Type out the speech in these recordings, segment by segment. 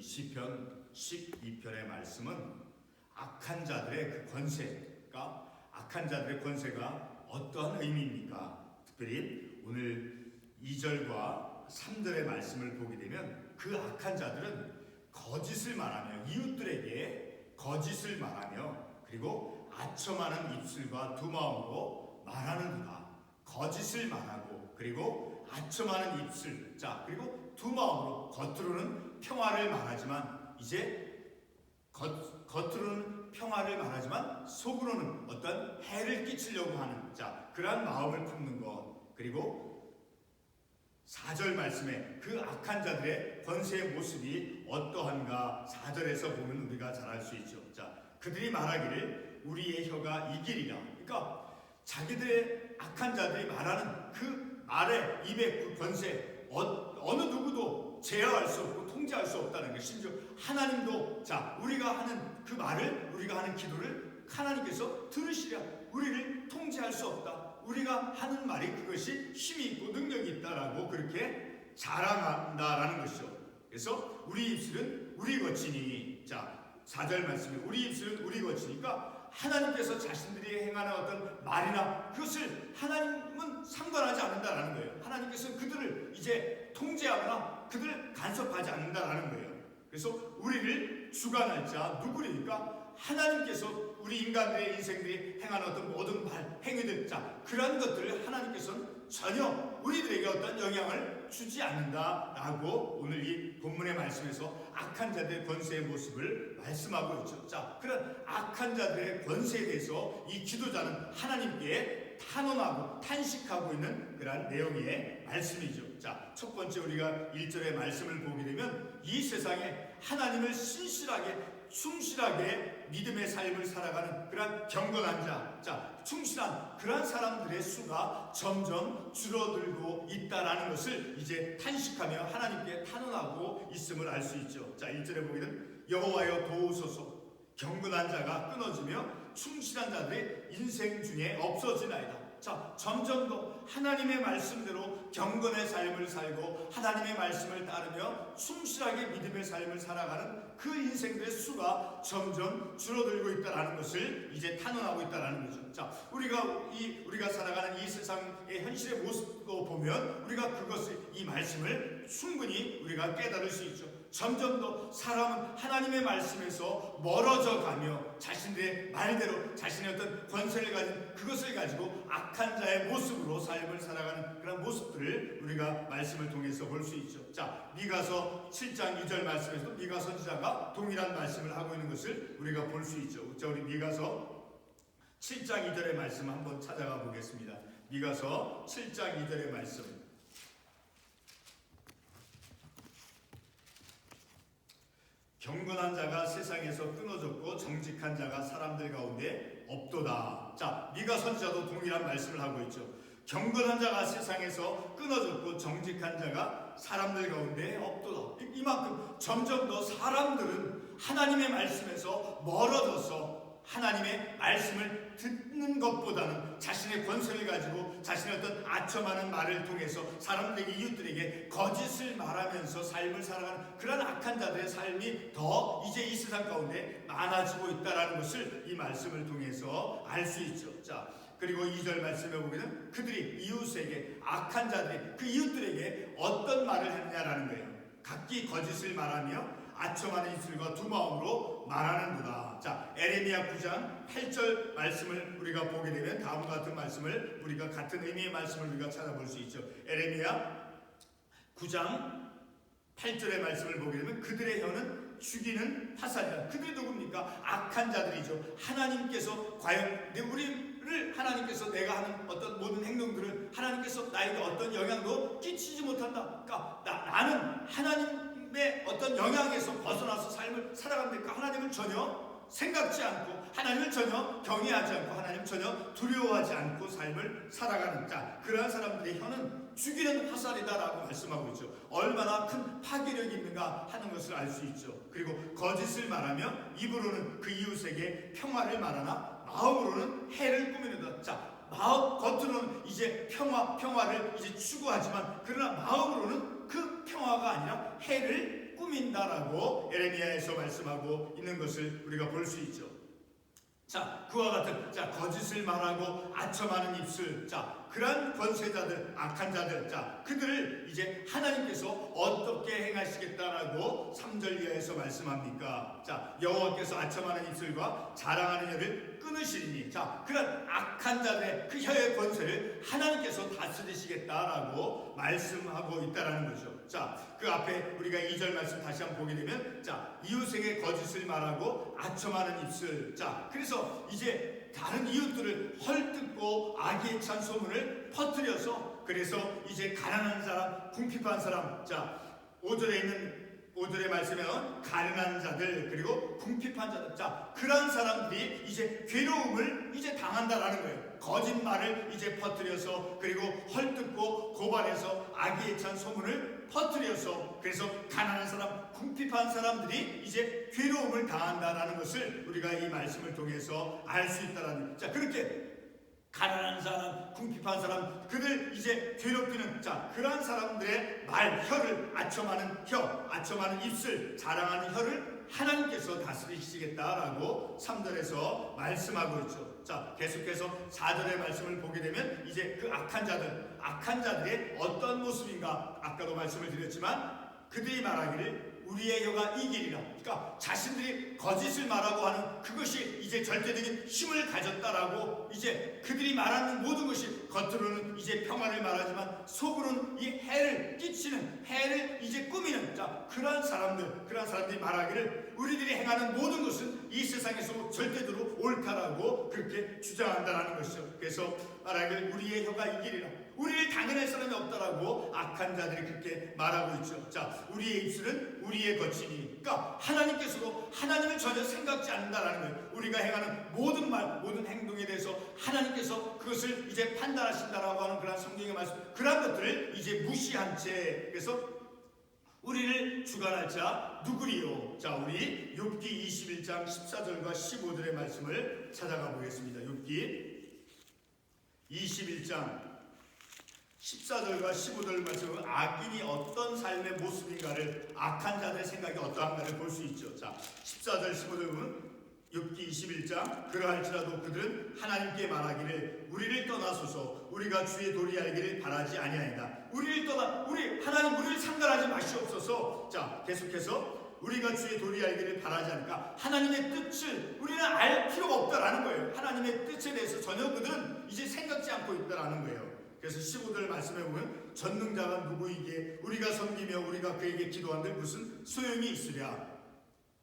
이 시편 12편의 말씀은 악한 자들의 그 권세가, 악한 자들의 권세가 어떠한 의미입니까? 특별히 오늘 2절과 3절의 말씀을 보게 되면 그 악한 자들은 거짓을 말하며, 이웃들에게 거짓을 말하며, 그리고 아첨하는 입술과 두 마음으로 말하는구나. 거짓을 말하고, 그리고 아첨하는 입술, 자, 그리고 두 마음으로, 겉으로는 평화를 말하지만, 이제 겉으로는 평화를 말하지만 속으로는 어떤 해를 끼치려고 하는, 자, 그러한 마음을 품는 것. 그리고 4절 말씀에 그 악한 자들의 권세의 모습이 어떠한가 4절에서 보면 우리가 잘 알 수 있죠. 자, 그들이 말하기를 우리의 혀가 이기리라. 그러니까 자기들의 악한 자들이 말하는 그 말의 입의 그 권세, 어느 누구도 제어할 수 없고 통제할 수 없다는 것. 심지어 하나님도, 자, 우리가 하는 그 말을, 우리가 하는 기도를 하나님께서 들으시랴. 우리를 통제할 수 없다. 우리가 하는 말이 그것이 힘이 있고 능력이 있다라고 그렇게 자랑한다라는 것이죠. 그래서 우리 입술은 우리 것이니, 자, 4절 말씀에 우리 입술은 우리 것이니까 하나님께서 자신들이 행하는 어떤 말이나 그것을 하나님은 상관하지 않는다라는 거예요. 하나님께서는 그들을 이제 통제하거나 그들을 간섭하지 않는다라는 거예요. 그래서 우리를 주관할 자 누구니까 하나님께서 우리 인간들의 인생들이 행하는 어떤 모든 말, 행위들, 자, 그런 것들을 하나님께서는 전혀 우리들에게 어떤 영향을 주지 않는다라고 오늘 이 본문의 말씀에서 악한 자들의 권세의 모습을 말씀하고 있죠. 자, 그런 악한 자들의 권세에 대해서 이 기도자는 하나님께 탄원하고 탄식하고 있는 그런 내용의 말씀이죠. 자, 첫 번째 우리가 1절의 말씀을 보게 되면 이 세상에 하나님을 신실하게, 충실하게 믿음의 삶을 살아가는 그런 경건한 자, 자, 충실한 그런 사람들의 수가 점점 줄어들고 있다라는 것을 이제 탄식하며 하나님께 탄원하고 있음을 알 수 있죠. 자, 1절에 보기는 여호와여 도우소서, 경건한 자가 끊어지며 충실한 자들의 인생 중에 없어지나이다. 자, 점점 더 하나님의 말씀대로 경건의 삶을 살고 하나님의 말씀을 따르며 충실하게 믿음의 삶을 살아가는 그 인생들의 수가 점점 줄어들고 있다는 것을 이제 탄원하고 있다는 거죠. 자, 우리가 살아가는 이 세상의 현실의 모습도 보면 우리가 그것을, 이 말씀을 충분히 우리가 깨달을 수 있죠. 점점 더 사람은 하나님의 말씀에서 멀어져 가며 자신들의 말대로 자신의 어떤 권세를 가진 그것을 가지고 악한 자의 모습으로 삶을 살아가는 그런 모습들을 우리가 말씀을 통해서 볼 수 있죠. 자, 미가서 7장 2절 말씀에서도 미가 선지자가 동일한 말씀을 하고 있는 것을 우리가 볼 수 있죠. 자, 우리 미가서 7장 2절의 말씀 한번 찾아가 보겠습니다. 미가서 7장 2절의 말씀. 경건한 자가 세상에서 끊어졌고 정직한 자가 사람들 가운데 없도다. 자, 미가 선지자도 동일한 말씀을 하고 있죠. 경건한 자가 세상에서 끊어졌고 정직한 자가 사람들 가운데 없도다. 이만큼 점점 더 사람들은 하나님의 말씀에서 멀어져서 하나님의 말씀을 듣는 것보다는 자신의 권세를 가지고 자신의 어떤 아첨하는 말을 통해서 사람들에게, 이웃들에게 거짓을 말하면서 삶을 살아가는 그런 악한 자들의 삶이 더 이제 이 세상 가운데 많아지고 있다는 것을 이 말씀을 통해서 알 수 있죠. 자, 그리고 2절 말씀에 보면 그들이 이웃에게, 악한 자들이 그 이웃들에게 어떤 말을 했냐라는 거예요. 각기 거짓을 말하며 아첨하는 입술과 두 마음으로 말하는도다. 자, 에레미야 9장 8절 말씀을 우리가 보게 되면 다음과 같은 말씀을, 우리가 같은 의미의 말씀을 우리가 찾아볼 수 있죠. 에레미야 9장 8절의 말씀을 보게 되면 그들의 혀는 죽이는 화살이다. 그들이 누굽니까? 악한 자들이죠. 하나님께서 과연 우리를, 하나님께서 내가 하는 어떤 모든 행동들을 하나님께서 나에게 어떤 영향도 끼치지 못한다. 그러니까 나는 하나님의 어떤 영향에서 벗어나서 삶을 살아갑니까? 하나님을 전혀 생각지 않고, 하나님을 전혀 경외하지 않고, 하나님을 전혀 두려워하지 않고 삶을 살아가는 자, 그러한 사람들의 혀는 죽이는 화살이다라고 말씀하고 있죠. 얼마나 큰 파괴력이 있는가 하는 것을 알 수 있죠. 그리고 거짓을 말하며 입으로는 그 이웃에게 평화를 말하나 마음으로는 해를 꾸미는다. 자, 겉으로는 이제 평화를 이제 추구하지만 그러나 마음으로는 그 평화가 아니라 해를 꾸민다라고 에레미야에서 말씀하고 있는 것을 우리가 볼 수 있죠. 자, 그와 같은 거짓을 말하고 아첨하는 입술, 그러한 권세자들, 악한 자들, 그들을 이제 하나님께서 어떻게 행하시겠다라고 3절 이하에서 말씀합니까? 여호와께서 아첨하는 입술과 자랑하는 혀를 끊으시리니, 그런 악한 자들의 그 혀의 권세를 하나님께서 다스리시겠다라고 말씀하고 있다라는 거죠. 그 앞에 우리가 2절 말씀 다시 한번 보게 되면, 이웃에게 거짓을 말하고 아첨하는 입술. 그래서 이제 다른 이웃들을 헐뜯고 악에 찬 소문을 퍼뜨려서, 그래서 이제 가난한 사람, 궁핍한 사람, 5절에 있는 5절의 말씀에는 가난한 자들 그리고 궁핍한 자들, 그러한 사람들이 이제 괴로움을 이제 당한다라는 거예요. 거짓말을 이제 퍼뜨려서, 그리고 헐뜯고 고발해서 악에 찬 소문을 퍼뜨려서, 그래서 가난한 사람, 궁핍한 사람들이 이제 괴로움을 당한다라는 것을 우리가 이 말씀을 통해서 알 수 있다라는. 그렇게 가난한 사람, 궁핍한 사람, 그들 이제 괴롭히는 그러한 사람들의 말, 혀를 아첨하는 혀, 아첨하는 입술, 자랑하는 혀를 하나님께서 다스리시겠다라고 3절에서 말씀하고 있죠. 계속해서 4절의 말씀을 보게 되면 이제 그 악한 자들의 어떤 모습인가, 아까도 말씀을 드렸지만 그들이 말하기를 우리의 혀가 이기리라. 그러니까 자신들이 거짓을 말하고 하는 그것이 이제 절대적인 힘을 가졌다라고, 이제 그들이 말하는 모든 것이 겉으로는 이제 평화를 말하지만 속으로는 이 해를 끼치는, 해를 이제 꾸미는 그러한 사람들이 말하기를 우리들이 행하는 모든 것은 이 세상에서 절대적으로 옳다라고 그렇게 주장한다라는 것이죠. 그래서 말하기를 우리의 혀가 이기리라. 우리를 당해낼 사람이 없다라고 악한 자들이 그렇게 말하고 있죠. 우리의 입술은 우리의 거치니, 그러니까 하나님께서도 하나님을 전혀 생각지 않는다라는 거예요. 우리가 행하는 모든 말, 모든 행동에 대해서 하나님께서 그것을 이제 판단하신다라고 하는 그런 성경의 말씀, 그런 것들을 이제 무시한 채, 그래서 우리를 주관할 자 누구리요? 우리 욥기 21장 14절과 15절의 말씀을 찾아가 보겠습니다. 욥기 21장 14절과 15절 말씀은 악인이 어떤 삶의 모습인가를, 악한 자들의 생각이 어떠한가를 볼 수 있죠. 14절 15절은 욥기 21장 그러할지라도 그들은 하나님께 말하기를 우리를 떠나소서, 우리가 주의 도리 알기를 바라지 아니하이다. 하나님 우리를 상관하지 마시옵소서. 계속해서 우리가 주의 도리 알기를 바라지 않으니까 하나님의 뜻을 우리는 알 필요가 없다라는 거예요. 하나님의 뜻에 대해서 전혀 그들은 이제 생각지 않고 있다라는 거예요. 그래서 15절 말씀에 보면 전능자가 누구이기에 우리가 섬기며 우리가 그에게 기도한들 무슨 소용이 있으랴.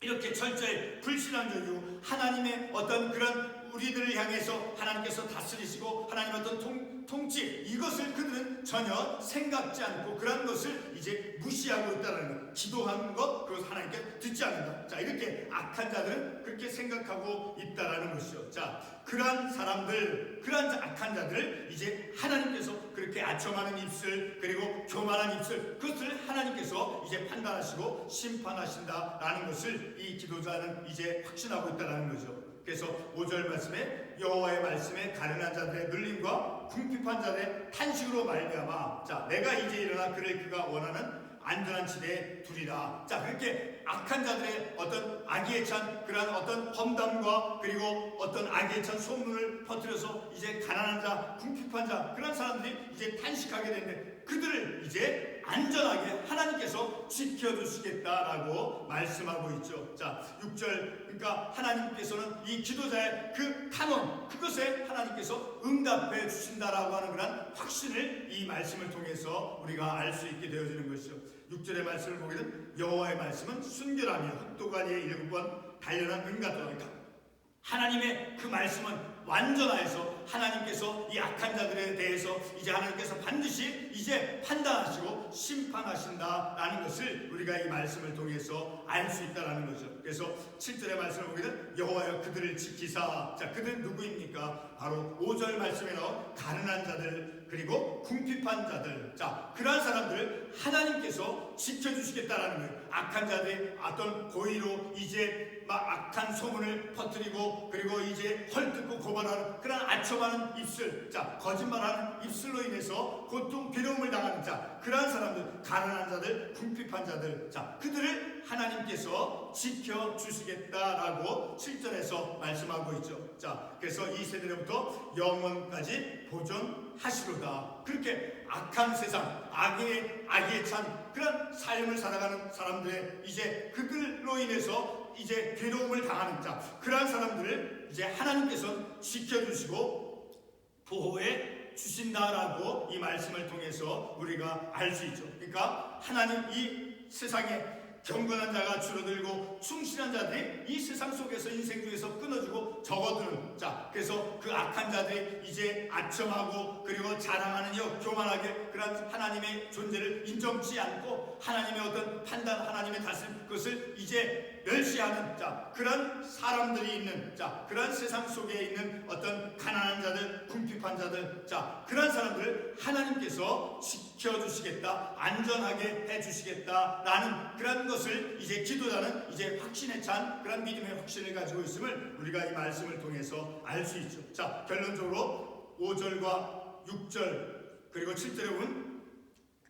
이렇게 철저히 불신한 이유, 하나님의 어떤 그런 우리들을 향해서 하나님께서 다스리시고 하나님의 어떤 통치, 이것을 그들은 전혀 생각지 않고 그런 것을 이제 무시하고 있다는 것. 기도하는 것, 그것을 하나님께 듣지 않는다. 이렇게 악한 자들은 그렇게 생각하고 있다라는 것이죠. 그러한 사람들, 그러한 악한 자들을 이제 하나님께서 그렇게 아첨하는 입술, 그리고 교만한 입술, 그것을 하나님께서 이제 판단하시고 심판하신다라는 것을 이 기도자는 이제 확신하고 있다라는 거죠. 그래서 5절 말씀에 여호와의 말씀에 가련한 자들의 눌림과 궁핍한 자들의 탄식으로 말미암아 내가 이제 일어나 그를 그가 원하는 안전한 지대에 두리라. 그렇게 악한 자들의 어떤 악에 찬 그러한 어떤 험담과 그리고 어떤 악에 찬 소문을 퍼뜨려서 이제 가난한 자, 궁핍한 자, 그런 사람들이 이제 탄식하게 되는데 그들을 이제 안전하게 하나님께서 지켜주시겠다라고 말씀하고 있죠. 6절, 그러니까 하나님께서는 이 기도자의 그 탄원, 그것에 하나님께서 응답해 주신다라고 하는 그런 확신을 이 말씀을 통해서 우리가 알 수 있게 되어지는 것이죠. 6절의 말씀을 보게 되면 여호와의 말씀은 순결하며 흑도가니에 7번 단련한 은같더라. 그러니까 하나님의 그 말씀은 완전하여서 하나님께서 이 악한 자들에 대해서 이제 하나님께서 반드시 이제 판단하시고 심판하신다라는 것을 우리가 이 말씀을 통해서 알 수 있다라는 거죠. 그래서 7절의 말씀을 보게 되면 여호와여 그들을 지키사. 그들 누구입니까? 바로 5절 말씀에 나온 가난한 자들 그리고 궁핍한 자들. 그러한 사람들을 하나님께서 지켜주시겠다라는 거예요. 악한 자들이 어떤 고의로 이제 막 악한 소문을 퍼뜨리고 그리고 이제 헐뜯고 고발하는 그런 아첨하는 입술, 자 거짓말하는 입술로 인해서 고통, 괴로움을 당하는 자, 그러한 사람들, 가난한 자들, 궁핍한 자들, 자 그들을 하나님께서 지켜주시겠다라고 7절에서 말씀하고 있죠. 자 그래서 이 세대로부터 영원까지 보존하시로다. 그렇게 악한 세상, 악에 찬 그런 삶을 살아가는 사람들의 이제 그들로 인해서 이제 괴로움을 당하는 자, 그러한 사람들을 이제 하나님께서 지켜주시고 보호해 주신다라고 이 말씀을 통해서 우리가 알 수 있죠. 그러니까 하나님 이 세상에 경건한 자가 줄어들고 충실한 자들이 이 세상 속에서 인생 중에서 끊어지고 적어드는 자, 그래서 그 악한 자들이 이제 아첨하고 그리고 자랑하는 교만하게 그런 하나님의 존재를 인정치 않고 하나님의 어떤 판단, 하나님의 다스림, 그것을 이제 멸시하는 자, 그런 사람들이 있는 자, 그런 세상 속에 있는 어떤 가난한 자들, 궁핍한 자들, 자 그런 사람들을 하나님께서 지켜주시겠다, 안전하게 해주시겠다라는 그런 것을 이제 기도자는 이제 확신에 찬 그런 믿음의 확신을 가지고 있음을 우리가 이 말씀을 통해서 알 수 있죠. 자 결론적으로 5절과 6절 그리고 7절에 보면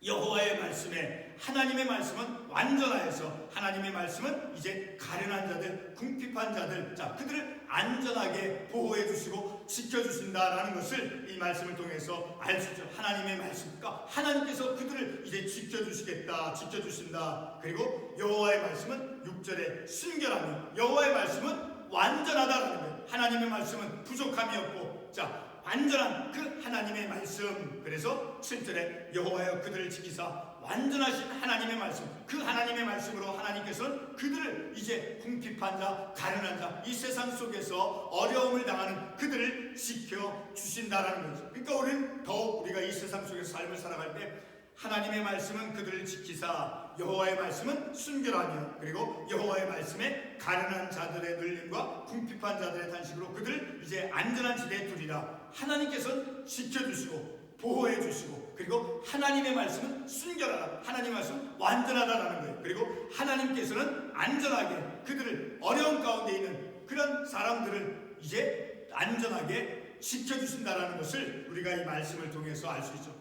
여호와의 말씀에 하나님의 말씀은 완전하여서 하나님의 말씀은 이제 가련한 자들, 궁핍한 자들, 자 그들을 안전하게 보호해 주시고 지켜 주신다라는 것을 이 말씀을 통해서 알 수 있죠. 하나님의 말씀, 그러니까 하나님께서 그들을 이제 지켜 주시겠다, 지켜 주신다. 그리고 여호와의 말씀은 6절에 순결하며 여호와의 말씀은 완전하다라는 거예요. 하나님의 말씀은 부족함이 없고, 자 완전한 그 하나님의 말씀. 그래서 7절에 여호와여 그들을 지키사 완전하신 하나님의 말씀, 그 하나님의 말씀으로 하나님께서는 그들을 이제 궁핍한 자, 가련한 자, 이 세상 속에서 어려움을 당하는 그들을 지켜주신다라는 거죠. 그러니까 우리는 더욱 우리가 이 세상 속에서 삶을 살아갈 때 하나님의 말씀은 그들을 지키사 여호와의 말씀은 순결하며 그리고 여호와의 말씀에 가련한 자들의 늘림과 궁핍한 자들의 단식으로 그들을 이제 안전한 지대에 두리라. 하나님께서는 지켜주시고 보호해 주시고 그리고 하나님의 말씀은 순결하다, 하나님의 말씀은 완전하다라는 거예요. 그리고 하나님께서는 안전하게 그들을 어려운 가운데 있는 그런 사람들을 이제 안전하게 지켜주신다라는 것을 우리가 이 말씀을 통해서 알 수 있죠.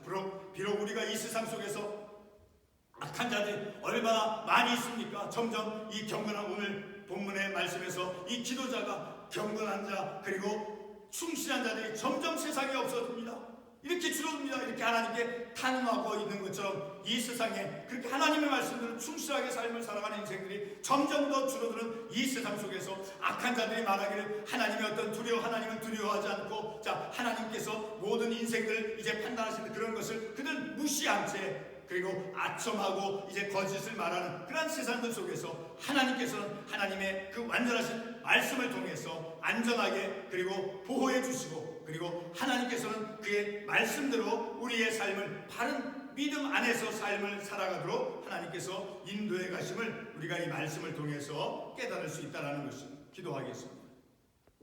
비록 우리가 이 세상 속에서 악한 자들이 얼마나 많이 있습니까? 점점 이 경건한 오늘 본문의 말씀에서 이 기도자가 경건한 자 그리고 충실한 자들이 점점 세상에 없어집니다. 이렇게 줄어듭니다. 이렇게 하나님께 탄원하고 있는 것처럼 이 세상에 그렇게 하나님의 말씀들을 충실하게 삶을 살아가는 인생들이 점점 더 줄어드는 이 세상 속에서 악한 자들이 말하기를 하나님의 어떤 하나님을 두려워하지 않고 자 하나님께서 모든 인생들 이제 판단하시는 그런 것을 그들 무시한 채 그리고 아첨하고 이제 거짓을 말하는 그런 세상들 속에서 하나님께서는 하나님의 그 완전하신 말씀을 통해서 안전하게 그리고 보호해 주시고 그리고 하나님께서는 그의 말씀대로 우리의 삶을 바른 믿음 안에서 삶을 살아가도록 하나님께서 인도해 가심을 우리가 이 말씀을 통해서 깨달을 수 있다는 것을 기도하겠습니다.